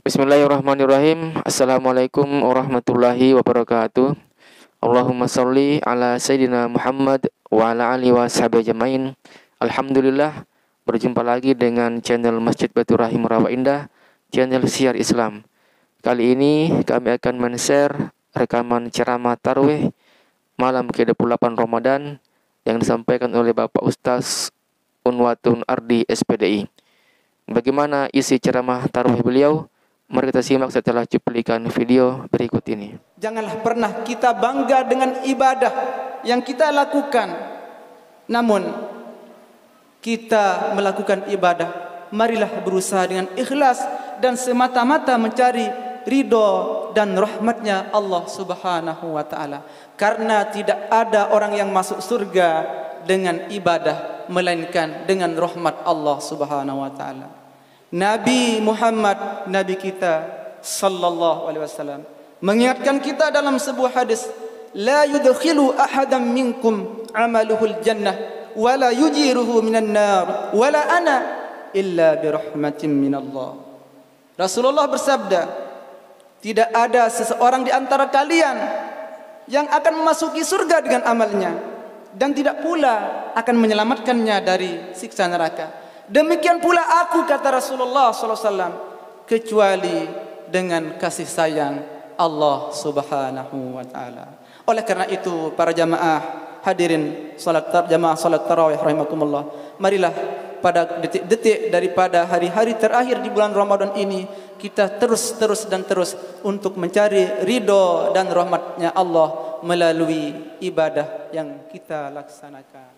Bismillahirrahmanirrahim. Assalamualaikum warahmatullahi wabarakatuh. Allahumma salli ala Sayyidina Muhammad wa ala alihi wa sahbihi ajmain. Alhamdulillah, berjumpa lagi dengan channel Masjid Baitur Rahim Rawa Indah, channel Syiar Islam. Kali ini kami akan men-share rekaman ceramah tarawih malam ke-28 Ramadan yang disampaikan oleh Bapak Ustaz Unwatun Ardi SPDI. Bagaimana isi ceramah tarawih beliau? Mari kita simak setelah cuplikan video berikut ini. Janganlah pernah kita bangga dengan ibadah yang kita lakukan. Namun kita melakukan ibadah, marilah berusaha dengan ikhlas dan semata-mata mencari ridho dan rahmatnya Allah Subhanahu wa ta'ala. Karena tidak ada orang yang masuk surga dengan ibadah melainkan dengan rahmat Allah Subhanahu wa ta'ala. Nabi Muhammad, Nabi kita sallallahu alaihi wasallam mengingatkan kita dalam sebuah hadis, la yudkhilu ahadan minkum amaluhul jannah wa la yujiruhu minan nar wa la ana illa bi rahmatin minallah. Rasulullah bersabda, tidak ada seseorang di antara kalian yang akan memasuki surga dengan amalnya dan tidak pula akan menyelamatkannya dari siksa neraka. Demikian pula aku, kata Rasulullah SAW, kecuali dengan kasih sayang Allah Subhanahu wa ta'ala. Oleh karena itu, para jamaah hadirin jamaah salat tarawih rahimakumullah, marilah pada detik-detik daripada hari-hari terakhir di bulan Ramadan ini kita terus untuk mencari ridho dan rahmatnya Allah melalui ibadah yang kita laksanakan.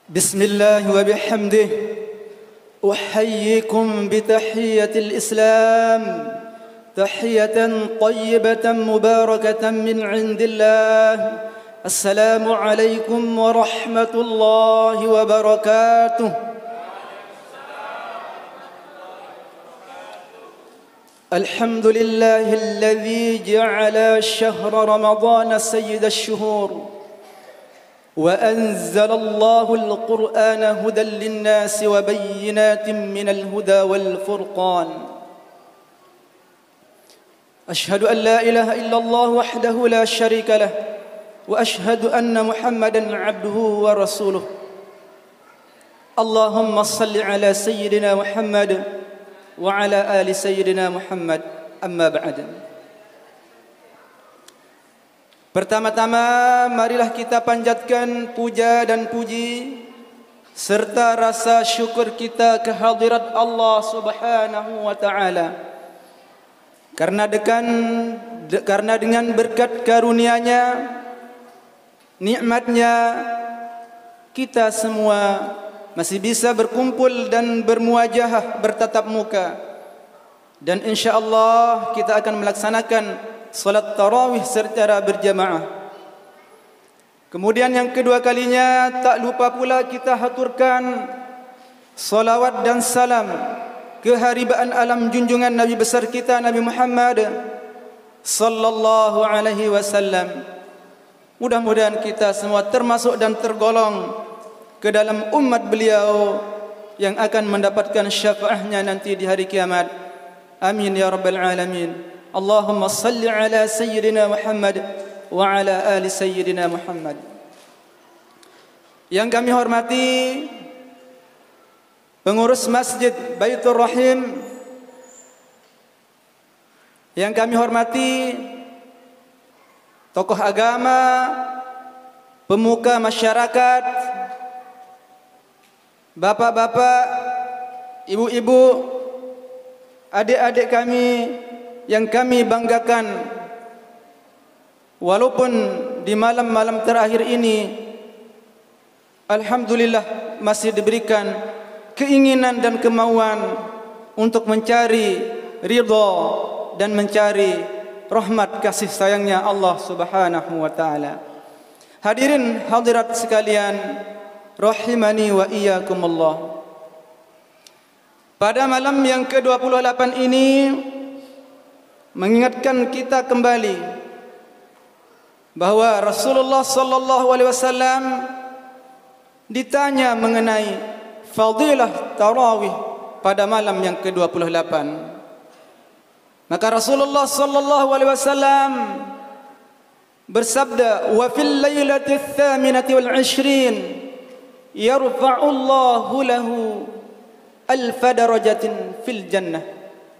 بسم الله وبحمده أحييكم بتحية الإسلام تحية طيبة مباركة من عند الله. السلام عليكم ورحمة الله وبركاته. الحمد لله الذي جعل شهر رمضان سيد الشهور وأنزل الله القرآن هدى للناس وبينات من الهدى والفرقان. أشهد أن لا إله إلا الله وحده لا شريك له وأشهد أن محمدا عبده ورسوله. اللهم صل على سيدنا محمد وعلى آل سيدنا محمد. أما بعد. Pertama-tama marilah kita panjatkan puja dan puji serta rasa syukur kita kehadirat Allah Subhanahu wa ta'ala. Karena dengan berkat karunia-Nya, nikmat-Nya, kita semua masih bisa berkumpul dan bermuajahah, bertatap muka. Dan insya-Allah kita akan melaksanakan salat tarawih secara berjamaah. Kemudian yang kedua kalinya, tak lupa pula kita haturkan salawat dan salam keharibaan alam junjungan Nabi besar kita Nabi Muhammad sallallahu alaihi wasallam. Mudah-mudahan kita semua termasuk dan tergolong ke dalam umat beliau yang akan mendapatkan syafaatnya nanti di hari kiamat. Amin ya rabbal alamin. Allahumma salli ala Sayyidina Muhammad wa ala ali Sayyidina Muhammad. Yang kami hormati pengurus Masjid Baitur Rahim, yang kami hormati tokoh agama, pemuka masyarakat, bapak-bapak, ibu-ibu, adik-adik kami yang kami banggakan, walaupun di malam-malam terakhir ini alhamdulillah masih diberikan keinginan dan kemauan untuk mencari ridha dan mencari rahmat kasih sayangnya Allah Subhanahu wa ta'ala. Hadirin hadirat sekalian, rahimani wa iyyakumullah. Pada malam yang ke-28 ini mengingatkan kita kembali bahwa Rasulullah sallallahu alaihi wasallam ditanya mengenai fadilah tarawih pada malam yang ke-28. Maka Rasulullah sallallahu alaihi wasallam bersabda, "Wa fil lailati ats-tsaminati wal 'ishrin yarfa'u Allahu lahu alf darajatin fil jannah."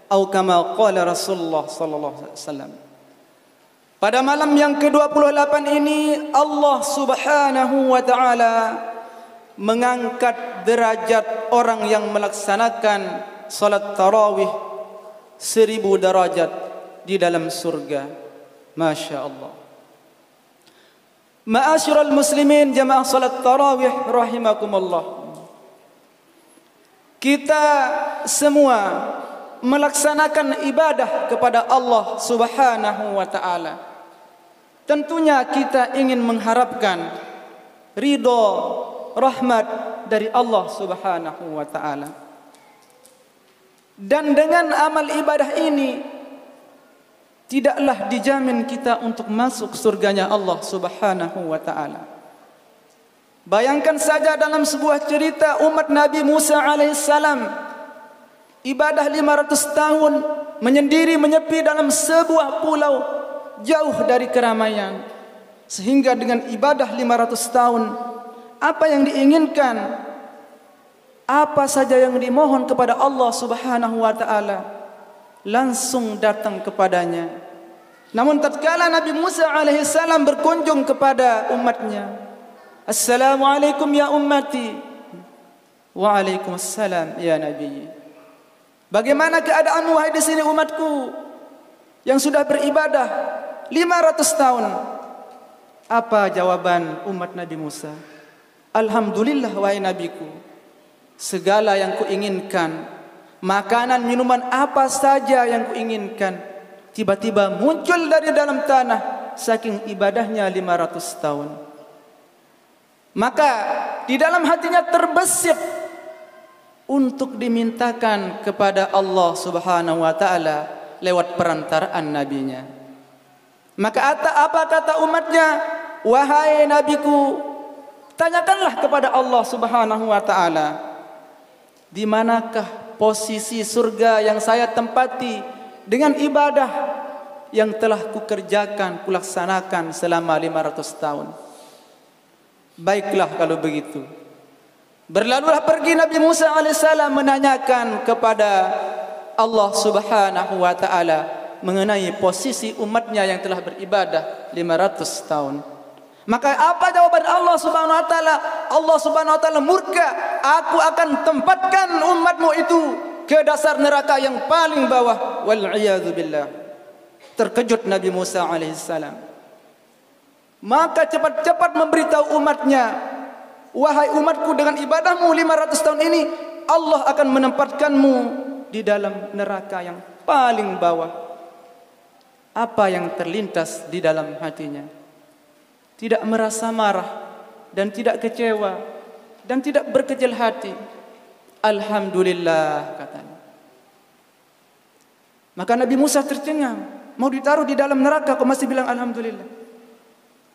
Atau kama qala Rasulullah sallallahu alaihi wasallam. Pada malam yang ke-28 ini Allah Subhanahu wa taala mengangkat derajat orang yang melaksanakan salat tarawih 1000 derajat di dalam surga. Masya Allah. Ma'asyiral muslimin jamaah salat tarawih rahimakumullah. Kita semua melaksanakan ibadah kepada Allah Subhanahu wa taala. Tentunya kita ingin mengharapkan ridha, rahmat dari Allah Subhanahu wa taala. Dan dengan amal ibadah ini tidaklah dijamin kita untuk masuk surganya Allah Subhanahu wa taala. Bayangkan saja dalam sebuah cerita umat Nabi Musa alaihissalam ibadah 500 tahun menyendiri menyepi dalam sebuah pulau jauh dari keramaian, sehingga dengan ibadah 500 tahun apa yang diinginkan, apa saja yang dimohon kepada Allah Subhanahu wa taala langsung datang kepadanya. Namun tatkala Nabi Musa alaihissalam berkunjung kepada umatnya, "Assalamualaikum ya ummati." "Waalaikumsalam ya Nabi." "Bagaimana keadaanmu wahai di sini umatku yang sudah beribadah 500 tahun?" Apa jawaban umat Nabi Musa? "Alhamdulillah wahai nabiku, segala yang kuinginkan, makanan, minuman apa saja yang kuinginkan, tiba-tiba muncul dari dalam tanah saking ibadahnya 500 tahun." Maka di dalam hatinya terbesit untuk dimintakan kepada Allah Subhanahu wa taala lewat perantaraan nabinya. Maka apa kata umatnya? "Wahai nabiku, tanyakanlah kepada Allah Subhanahu wa taala, di manakah posisi surga yang saya tempati dengan ibadah yang telah kukerjakan, kulaksanakan selama 500 tahun." Baiklah kalau begitu. Berlalulah pergi Nabi Musa alaihissalam menanyakan kepada Allah Subhanahu wa taala mengenai posisi umatnya yang telah beribadah 500 tahun. Maka apa jawaban Allah Subhanahu wa taala? Allah Subhanahu wa taala murka, "Aku akan tempatkan umatmu itu ke dasar neraka yang paling bawah." Wal iyadzu billah. Terkejut Nabi Musa alaihissalam. Maka cepat-cepat memberitahu umatnya, "Wahai umatku, dengan ibadahmu 500 tahun ini Allah akan menempatkanmu di dalam neraka yang paling bawah." Apa yang terlintas di dalam hatinya? Tidak merasa marah dan tidak kecewa dan tidak berkecil hati. "Alhamdulillah," katanya. Maka Nabi Musa tercengang, mau ditaruh di dalam neraka kok masih bilang alhamdulillah.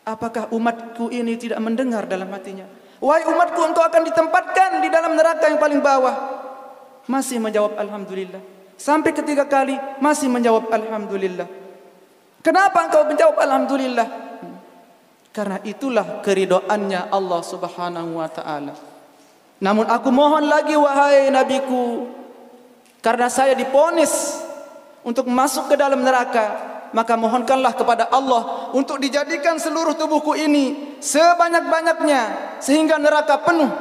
Apakah umatku ini tidak mendengar dalam hatinya? "Wahai umatku, engkau akan ditempatkan di dalam neraka yang paling bawah." Masih menjawab alhamdulillah. Sampai ketiga kali masih menjawab alhamdulillah. Kenapa engkau menjawab alhamdulillah? Karena itulah keridoannya Allah Subhanahu wa taala. "Namun aku mohon lagi wahai nabiku, karena saya diponis untuk masuk ke dalam neraka, maka mohonkanlah kepada Allah untuk dijadikan seluruh tubuhku ini sebanyak-banyaknya sehingga neraka penuh,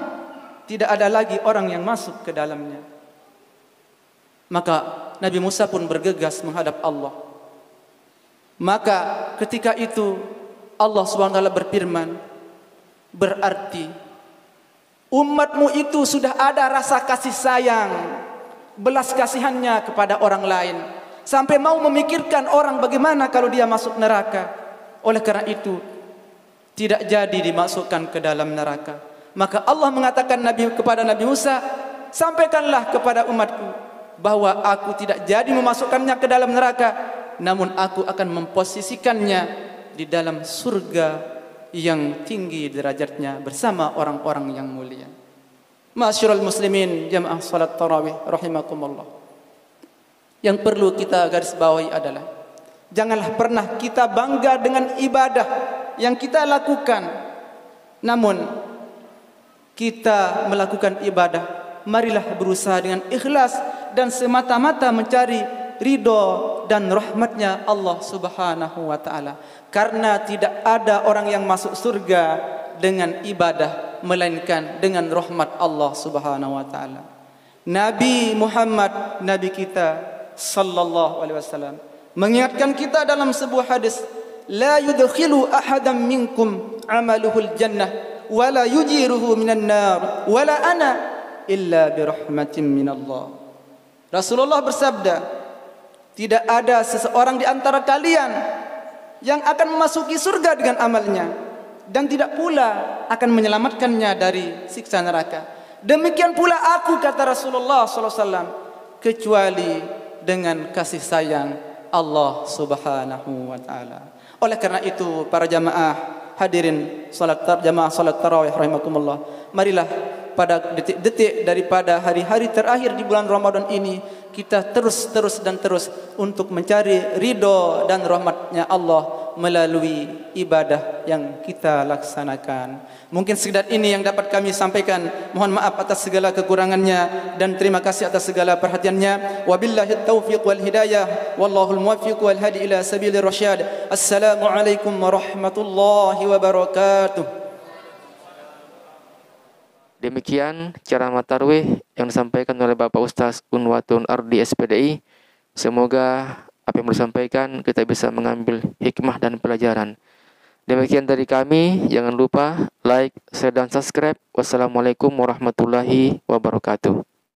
tidak ada lagi orang yang masuk ke dalamnya." Maka Nabi Musa pun bergegas menghadap Allah. Maka ketika itu Allah Subhanahu wa taala berfirman, "Berarti umatmu itu sudah ada rasa kasih sayang, belas kasihannya kepada orang lain, sampai mau memikirkan orang bagaimana kalau dia masuk neraka. Oleh karena itu tidak jadi dimasukkan ke dalam neraka." Maka Allah mengatakan kepada Nabi Musa, "Sampaikanlah kepada umatku bahwa aku tidak jadi memasukkannya ke dalam neraka, namun aku akan memposisikannya di dalam surga yang tinggi derajatnya bersama orang-orang yang mulia. Ma'asyiral muslimin jamaah salat tarawih rahimakumullah. Yang perlu kita garis bawahi adalah janganlah pernah kita bangga dengan ibadah yang kita lakukan. Namun kita melakukan ibadah, marilah berusaha dengan ikhlas dan semata-mata mencari ridho dan rahmatnya Allah Subhanahu wa ta'ala. Karena tidak ada orang yang masuk surga dengan ibadah melainkan dengan rahmat Allah Subhanahu wa ta'ala. Nabi Muhammad, Nabi kita sallallahu alaihi wasallam, mengingatkan kita dalam sebuah hadis, la yudkhilu ahadan minkum amaluhul jannah wala yujiruhu minan nar wala ana illa birahmatin minallah. Rasulullah bersabda, tidak ada seseorang di antara kalian yang akan memasuki surga dengan amalnya dan tidak pula akan menyelamatkannya dari siksa neraka. Demikian pula aku, kata Rasulullah SAW, kecuali dengan kasih sayang Allah Subhanahu wa ta'ala. Oleh karena itu, para jamaah hadirin jamaah salat tarawih rahimakumullah, marilah pada detik-detik daripada hari-hari terakhir di bulan Ramadan ini kita terus untuk mencari ridho dan rahmatnya Allah melalui ibadah yang kita laksanakan. Mungkin sekedar ini yang dapat kami sampaikan. Mohon maaf atas segala kekurangannya dan terima kasih atas segala perhatiannya. Wabillahi taufiq wal hidayah wallahul muwaffiq wal hadi ila sabilir rasyad. Assalamualaikum warahmatullahi wabarakatuh. Demikian ceramah tarwih yang disampaikan oleh Bapak Ustaz Unwatun Ardi SPDI. Semoga apa yang disampaikan kita bisa mengambil hikmah dan pelajaran. Demikian dari kami, jangan lupa like, share dan subscribe. Wassalamualaikum warahmatullahi wabarakatuh.